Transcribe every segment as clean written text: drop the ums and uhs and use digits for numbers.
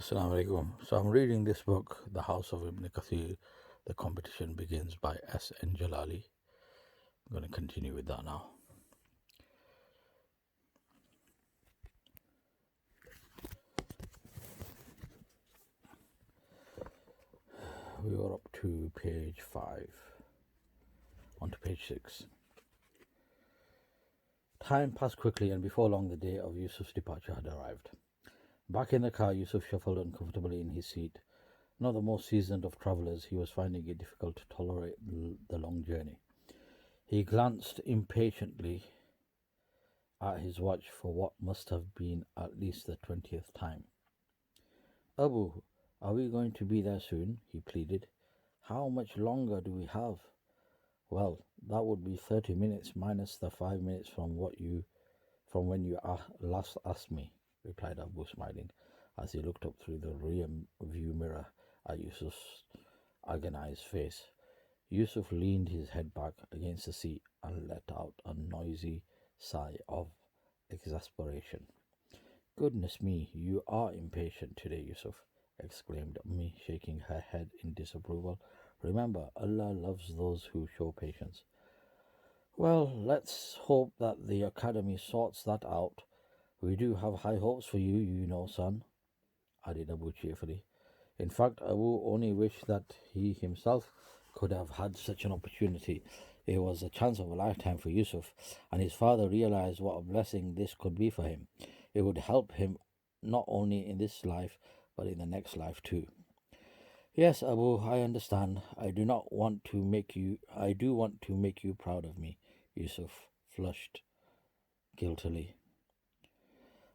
Assalamu alaikum. So I'm reading this book, The House of Ibn Kathir. The competition begins by S. N. Jalali. I'm going to continue with that now. We are up to page 5, on to page 6. Time passed quickly, and before long the day of Yusuf's departure had arrived. Back in the car, Yusuf shuffled uncomfortably in his seat. Not the most seasoned of travellers, he was finding it difficult to tolerate the long journey. He glanced impatiently at his watch for what must have been at least the 20th time. Abu, are we going to be there soon? He pleaded. How much longer do we have? Well, that would be 30 minutes minus the 5 minutes from when you last asked me, replied Abu, smiling, as he looked up through the rear view mirror at Yusuf's agonized face. Yusuf leaned his head back against the seat and let out a noisy sigh of exasperation. Goodness me, you are impatient today, Yusuf, exclaimed Ummi, shaking her head in disapproval. Remember, Allah loves those who show patience. Well, let's hope that the academy sorts that out. We do have high hopes for you, you know, son, added Abu cheerfully. In fact, Abu only wished that he himself could have had such an opportunity. It was a chance of a lifetime for Yusuf, and his father realized what a blessing this could be for him. It would help him not only in this life, but in the next life too. Yes, Abu, I understand. I do want to make you proud of me, Yusuf flushed guiltily.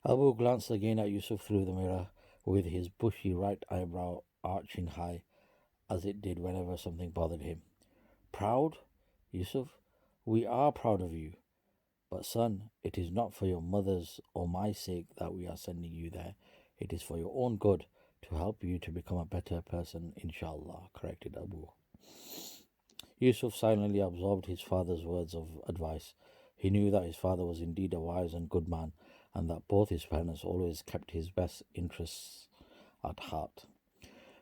Abu glanced again at Yusuf through the mirror, with his bushy right eyebrow arching high, as it did whenever something bothered him. Proud? Yusuf, we are proud of you. But son, it is not for your mother's or my sake that we are sending you there. It is for your own good, to help you to become a better person, inshallah, corrected Abu. Yusuf silently absorbed his father's words of advice. He knew that his father was indeed a wise and good man, and that both his parents always kept his best interests at heart.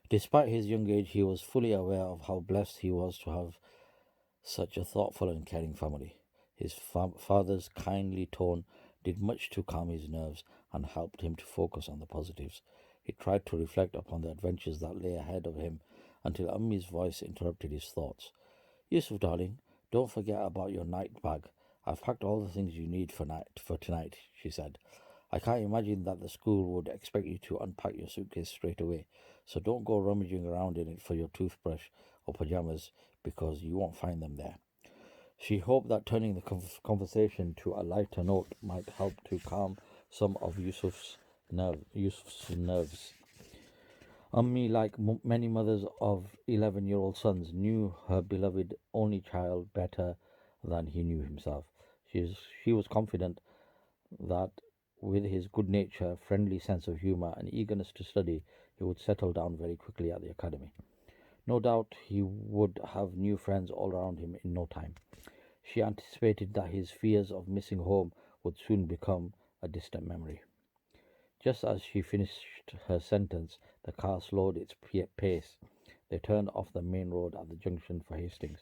Despite his young age, he was fully aware of how blessed he was to have such a thoughtful and caring family. His father's kindly tone did much to calm his nerves and helped him to focus on the positives. He tried to reflect upon the adventures that lay ahead of him until Ummi's voice interrupted his thoughts. Yusuf, darling, don't forget about your night bag. I've packed all the things you need for tonight, she said. I can't imagine that the school would expect you to unpack your suitcase straight away, so don't go rummaging around in it for your toothbrush or pajamas, because you won't find them there. She hoped that turning the conversation to a lighter note might help to calm some of Yusuf's nerves. Ummi, like many mothers of 11-year-old sons, knew her beloved only child better than he knew himself. She was confident that with his good nature, friendly sense of humor, and eagerness to study, he would settle down very quickly at the academy. No doubt he would have new friends all around him in no time. She anticipated that his fears of missing home would soon become a distant memory. Just as she finished her sentence, the car slowed its pace. They turned off the main road at the junction for Hastings.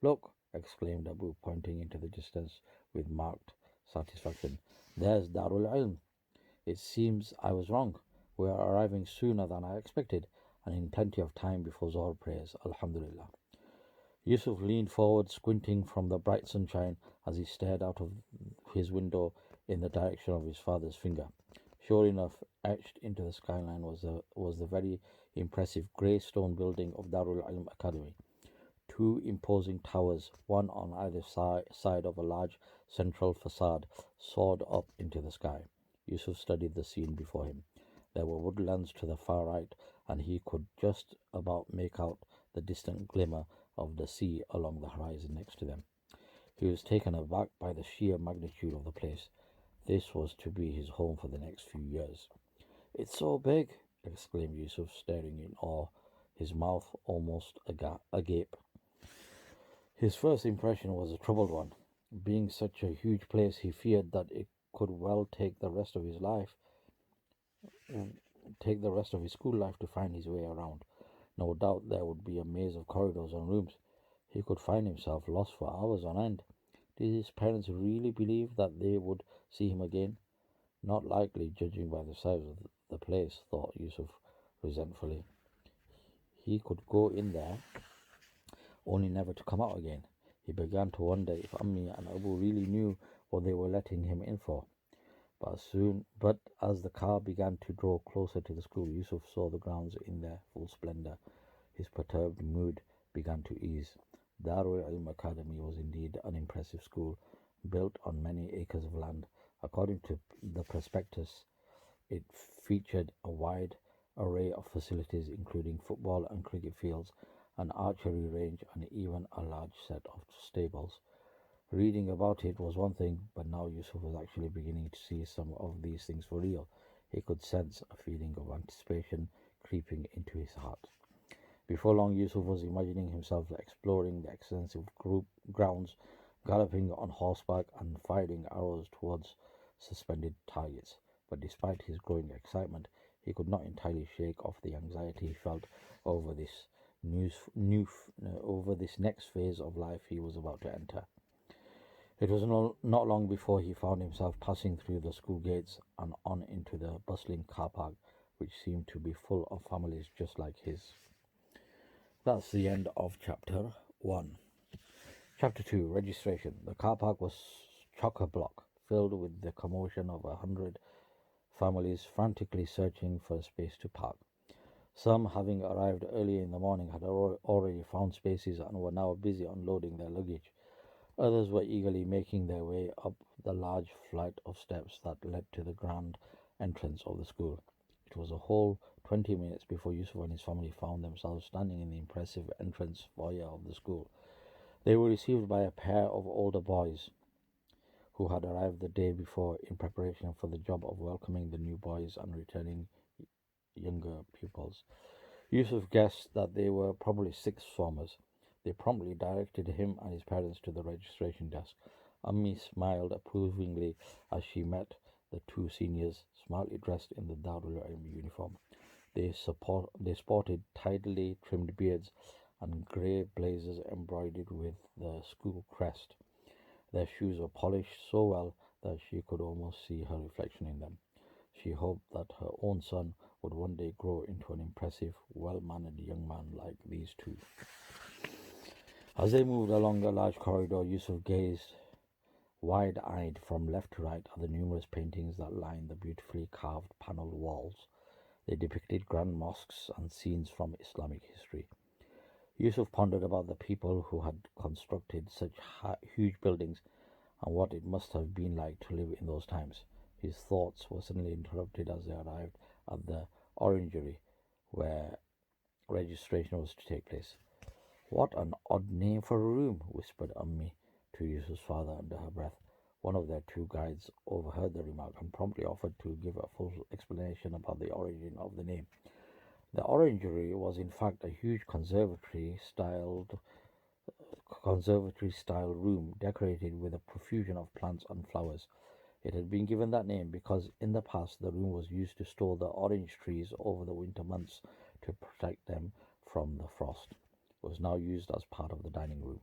Look, exclaimed Abu, pointing into the distance with marked satisfaction. There's Darul Ilm. It seems I was wrong. We are arriving sooner than I expected, and in plenty of time before Zohar prayers. Alhamdulillah. Yusuf leaned forward, squinting from the bright sunshine as he stared out of his window in the direction of his father's finger. Sure enough, etched into the skyline was the very impressive grey stone building of Darul Ilm Academy. Two imposing towers, one on either side of a large central facade, soared up into the sky. Yusuf studied the scene before him. There were woodlands to the far right, and he could just about make out the distant glimmer of the sea along the horizon next to them. He was taken aback by the sheer magnitude of the place. This was to be his home for the next few years. It's so big, exclaimed Yusuf, staring in awe, his mouth almost agape. His first impression was a troubled one. Being such a huge place, he feared that it could well take the rest of his life. take the rest of his school life to find his way around. No doubt there would be a maze of corridors and rooms. He could find himself lost for hours on end. Did his parents really believe that they would see him again? Not likely, judging by the size of the place, thought Yusuf resentfully. He could go in there, only never to come out again. He began to wonder if Ammi and Abu really knew what they were letting him in for. But as the car began to draw closer to the school, Yusuf saw the grounds in their full splendor. His perturbed mood began to ease. Darul Ilm Academy was indeed an impressive school, built on many acres of land. According to the prospectus, it featured a wide array of facilities, including football and cricket fields, an archery range, and even a large set of stables. Reading about it was one thing, but now Yusuf was actually beginning to see some of these things for real. He could sense a feeling of anticipation creeping into his heart. Before long, Yusuf was imagining himself exploring the extensive grounds, galloping on horseback, and firing arrows towards suspended targets. But despite his growing excitement, he could not entirely shake off the anxiety he felt over over this next phase of life he was about to enter. It was not long before he found himself passing through the school gates and on into the bustling car park, which seemed to be full of families just like his. That's the end of chapter 1. Chapter 2, Registration. The car park was chock-a-block, filled with the commotion of 100 families frantically searching for a space to park. Some, having arrived early in the morning, had already found spaces and were now busy unloading their luggage. Others were eagerly making their way up the large flight of steps that led to the grand entrance of the school. It was a whole 20 minutes before Yusuf and his family found themselves standing in the impressive entrance foyer of the school. They were received by a pair of older boys who had arrived the day before in preparation for the job of welcoming the new boys and returning younger pupils. Yusuf guessed that they were probably sixth formers. They promptly directed him and his parents to the registration desk. Ammi smiled approvingly as she met the two seniors, smartly dressed in the Darul Ilm uniform. They sported tidily trimmed beards and grey blazers embroidered with the school crest. Their shoes were polished so well that she could almost see her reflection in them. She hoped that her own son would one day grow into an impressive, well-mannered young man like these two. As they moved along the large corridor, Yusuf gazed wide-eyed from left to right at the numerous paintings that lined the beautifully carved panelled walls. They depicted grand mosques and scenes from Islamic history. Yusuf pondered about the people who had constructed such huge buildings and what it must have been like to live in those times. His thoughts were suddenly interrupted as they arrived at the orangery where registration was to take place. "What an odd name for a room," whispered Ummi to Yusuf's father under her breath. One of their two guides overheard the remark and promptly offered to give a full explanation about the origin of the name. The orangery was in fact a huge conservatory-style room decorated with a profusion of plants and flowers. It had been given that name because in the past the room was used to store the orange trees over the winter months to protect them from the frost. It was now used as part of the dining room.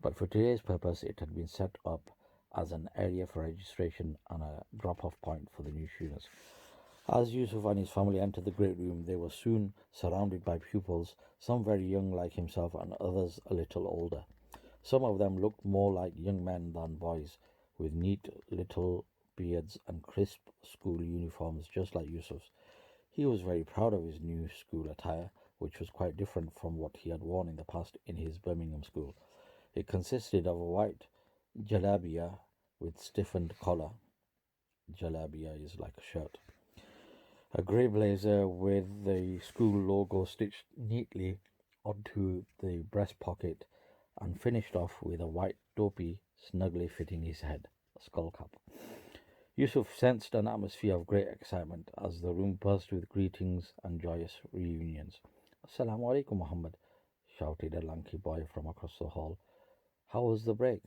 But for today's purpose, it had been set up as an area for registration and a drop-off point for the new students. As Yusuf and his family entered the great room, they were soon surrounded by pupils, some very young like himself and others a little older. Some of them looked more like young men than boys, with neat little beards and crisp school uniforms just like Yusuf's. He was very proud of his new school attire, which was quite different from what he had worn in the past in his Birmingham school. It consisted of a white jalabia with stiffened collar. Jalabia is like a shirt. A grey blazer with the school logo stitched neatly onto the breast pocket and finished off with a white dopey snugly fitting his head, a skull cap. Yusuf sensed an atmosphere of great excitement as the room buzzed with greetings and joyous reunions. "Assalamu alaikum, Muhammad," shouted a lanky boy from across the hall. "How was the break?"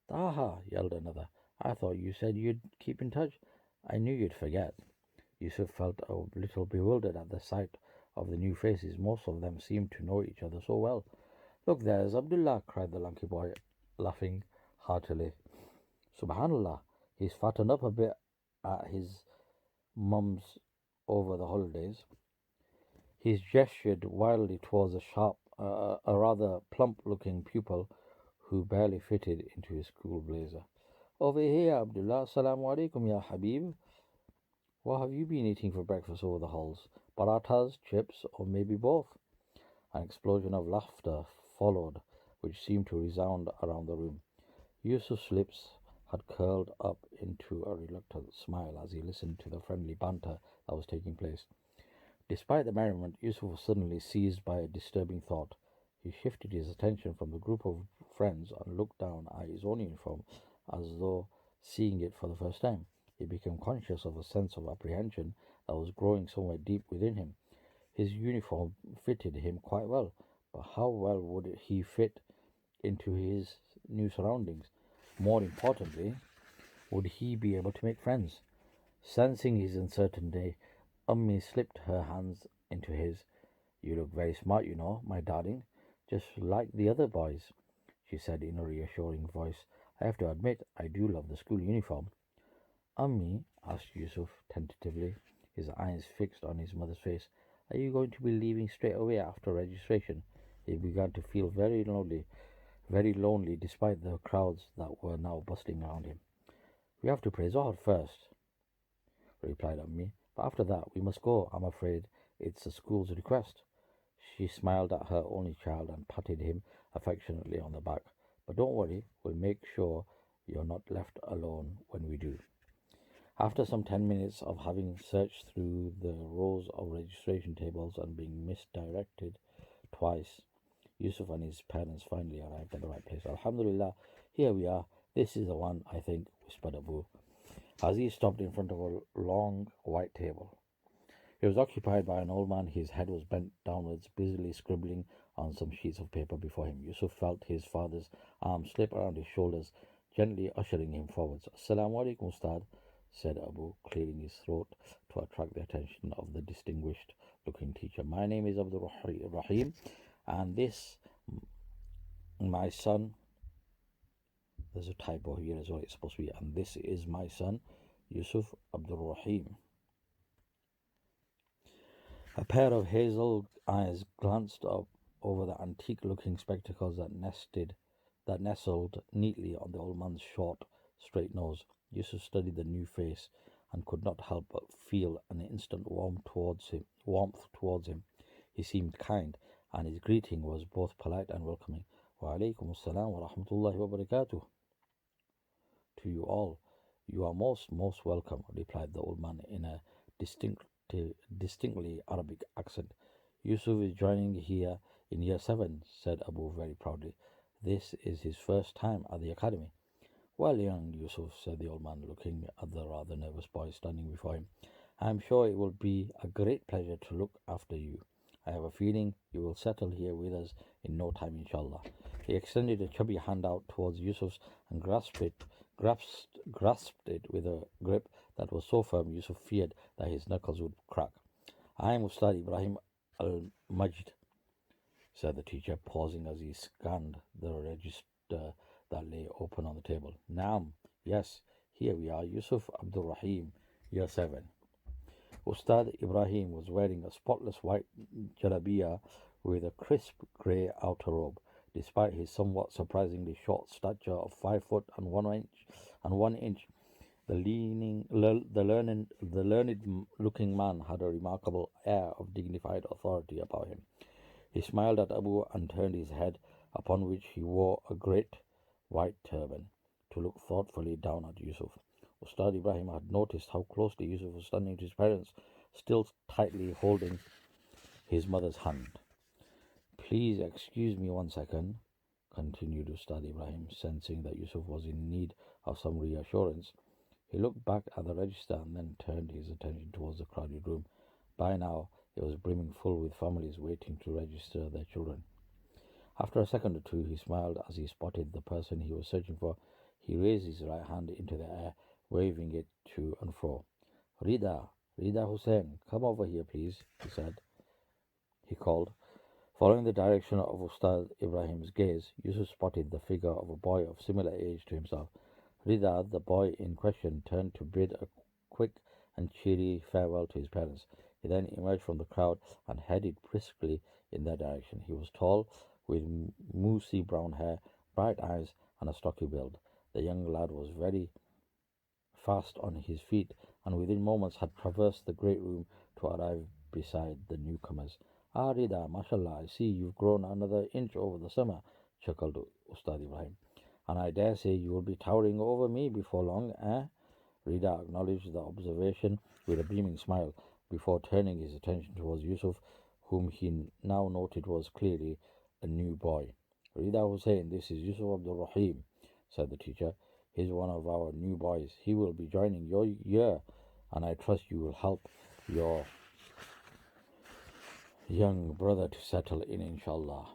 "Taha," yelled another. "I thought you said you'd keep in touch. I knew you'd forget." Yusuf felt a little bewildered at the sight of the new faces. Most of them seemed to know each other so well. Look, there's Abdullah, cried the lanky boy, laughing heartily. Subhanallah, he's fattened up a bit at his mum's over the holidays. He gestured wildly towards a rather plump-looking pupil who barely fitted into his school blazer. Over here, Abdullah. Assalamu alaikum, ya Habib. What have you been eating for breakfast over the halls? Parathas, chips, or maybe both? An explosion of laughter followed, which seemed to resound around the room. Yusuf's lips had curled up into a reluctant smile as he listened to the friendly banter that was taking place. Despite the merriment, Yusuf was suddenly seized by a disturbing thought. He shifted his attention from the group of friends and looked down at his own uniform as though seeing it for the first time. He became conscious of a sense of apprehension that was growing somewhere deep within him. His uniform fitted him quite well, but how well would he fit into his new surroundings? More importantly, would he be able to make friends? Sensing his uncertainty, Ummi slipped her hands into his. You look very smart, you know, my darling, just like the other boys, she said in a reassuring voice. I have to admit, I do love the school uniform. Ummi, asked Yusuf tentatively, his eyes fixed on his mother's face, are you going to be leaving straight away after registration? He began to feel very lonely despite the crowds that were now bustling around him. We have to pray Zohar first, replied Ummi, but after that we must go. I'm afraid it's the school's request. She smiled at her only child and patted him affectionately on the back. But don't worry, we'll make sure you're not left alone when we do. After some 10 minutes of having searched through the rows of registration tables and being misdirected twice, Yusuf and his parents finally arrived at the right place. Alhamdulillah, here we are. This is the one, I think, whispered Abu, as he stopped in front of a long white table. He was occupied by an old man. His head was bent downwards, busily scribbling on some sheets of paper before him. Yusuf felt his father's arm slip around his shoulders, gently ushering him forwards. Assalamu alaikum, Ustad, said Abu, clearing his throat to attract the attention of the distinguished-looking teacher. My name is Abdul Rahim, and this, my son, there's a typo here as well, it's supposed to be, and this is my son, Yusuf Abdul Rahim. A pair of hazel eyes glanced up over the antique-looking spectacles that nestled neatly on the old man's short, straight nose. Yusuf studied the new face and could not help but feel an instant warmth towards him. He seemed kind, and his greeting was both polite and welcoming. Wa alaikum assalam wa rahmatullahi wa barakatuh. To you all, you are most welcome, replied the old man in a distinctly Arabic accent. Yusuf is joining here in year 7, said Abu very proudly. This is his first time at the academy. Well, young Yusuf, said the old man, looking at the rather nervous boy standing before him, I am sure it will be a great pleasure to look after you. I have a feeling you will settle here with us in no time, inshallah. He extended a chubby hand out towards Yusuf's and grasped it with a grip that was so firm Yusuf feared that his knuckles would crack. I am Ustad Ibrahim al-Majd, said the teacher, pausing as he scanned the register that lay open on the table. Naam, yes, here we are, Yusuf Abdul Rahim, year 7. Ustad Ibrahim was wearing a spotless white jalabiya with a crisp grey outer robe. Despite his somewhat surprisingly short stature of 5 foot and 1 inch, the learned-looking man had a remarkable air of dignified authority about him. He smiled at Abu and turned his head, upon which he wore a great white turban, to look thoughtfully down at Yusuf. Ustad Ibrahim had noticed how closely Yusuf was standing to his parents, still tightly holding his mother's hand. Please excuse me 1 second, continued Ustad Ibrahim, sensing that Yusuf was in need of some reassurance. He looked back at the register and then turned his attention towards the crowded room. By now, it was brimming full with families waiting to register their children. After a second or two, he smiled as he spotted the person he was searching for. He raised his right hand into the air, waving it to and fro. Rida, Rida Hussein, come over here, please, he called. Following the direction of Ustad Ibrahim's gaze, Yusuf spotted the figure of a boy of similar age to himself. Rida, the boy in question, turned to bid a quick and cheery farewell to his parents. He then emerged from the crowd and headed briskly in their direction. He was tall, with moosey brown hair, bright eyes, and a stocky build. The young lad was very fast on his feet, and within moments had traversed the great room to arrive beside the newcomers. Ah, Rida, mashallah, I see you've grown another inch over the summer, chuckled Ustad Ibrahim. And I dare say you will be towering over me before long, eh? Rida acknowledged the observation with a beaming smile before turning his attention towards Yusuf, whom he now noted was clearly a new boy. Rida Hussein, this is Yusuf Abdul Rahim, said the teacher. He's one of our new boys. He will be joining your year, and I trust you will help your young brother to settle in, inshallah.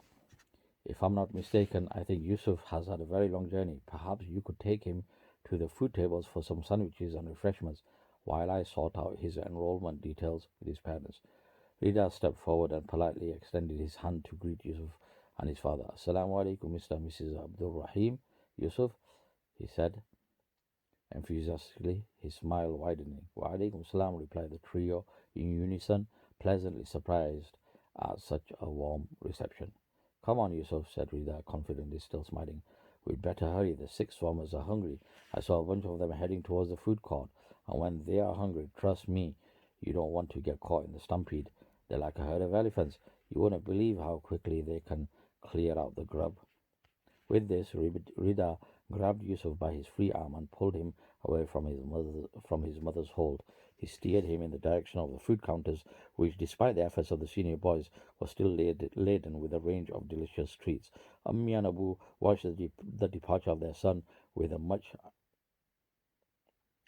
If I'm not mistaken, I think Yusuf has had a very long journey. Perhaps you could take him to the food tables for some sandwiches and refreshments while I sort out his enrollment details with his parents. Rida stepped forward and politely extended his hand to greet Yusuf and his father. Assalamu alaikum, Mr. and Mrs. Abdul Rahim. Yusuf, he said enthusiastically, his smile widening. Wa alaikum salam, replied the trio in unison, pleasantly surprised at such a warm reception. Come on, Yusuf, said Rida, confidently, still smiling. We'd better hurry. The 6 swarmers are hungry. I saw a bunch of them heading towards the food court, and when they are hungry, trust me, you don't want to get caught in the stampede. They're like a herd of elephants. You wouldn't believe how quickly they can clear out the grub. With this, Rida grabbed Yusuf by his free arm and pulled him away from his mother's hold. He steered him in the direction of the food counters, which, despite the efforts of the senior boys, was still laden with a range of delicious treats. Ammi and Abu watched the departure of their son with a much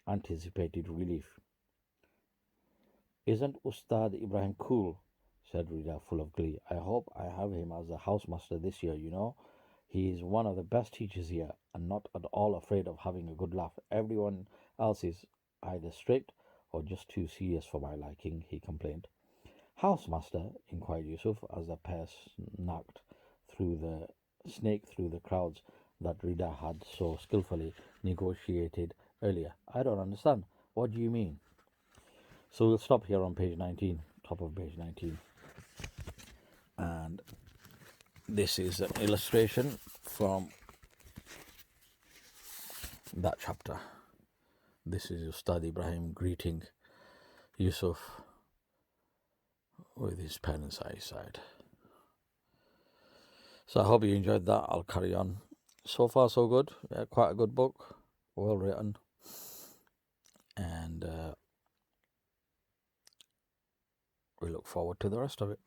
anticipated relief. Isn't Ustad Ibrahim cool? Said Rida, full of glee. I hope I have him as a housemaster this year, you know. He is one of the best teachers here, and not at all afraid of having a good laugh. Everyone else is either strict or just too serious for my liking, he complained. Housemaster? Inquired Yusuf, as the pair snaked through the crowds that Rida had so skillfully negotiated earlier. I don't understand. What do you mean? So we'll stop here on page 19, top of page 19. And this is an illustration from that chapter. This is Ustad Ibrahim greeting Yusuf with his parents at his side. So I hope you enjoyed that. I'll carry on. So far, so good. Yeah, quite a good book. Well written. And we look forward to the rest of it.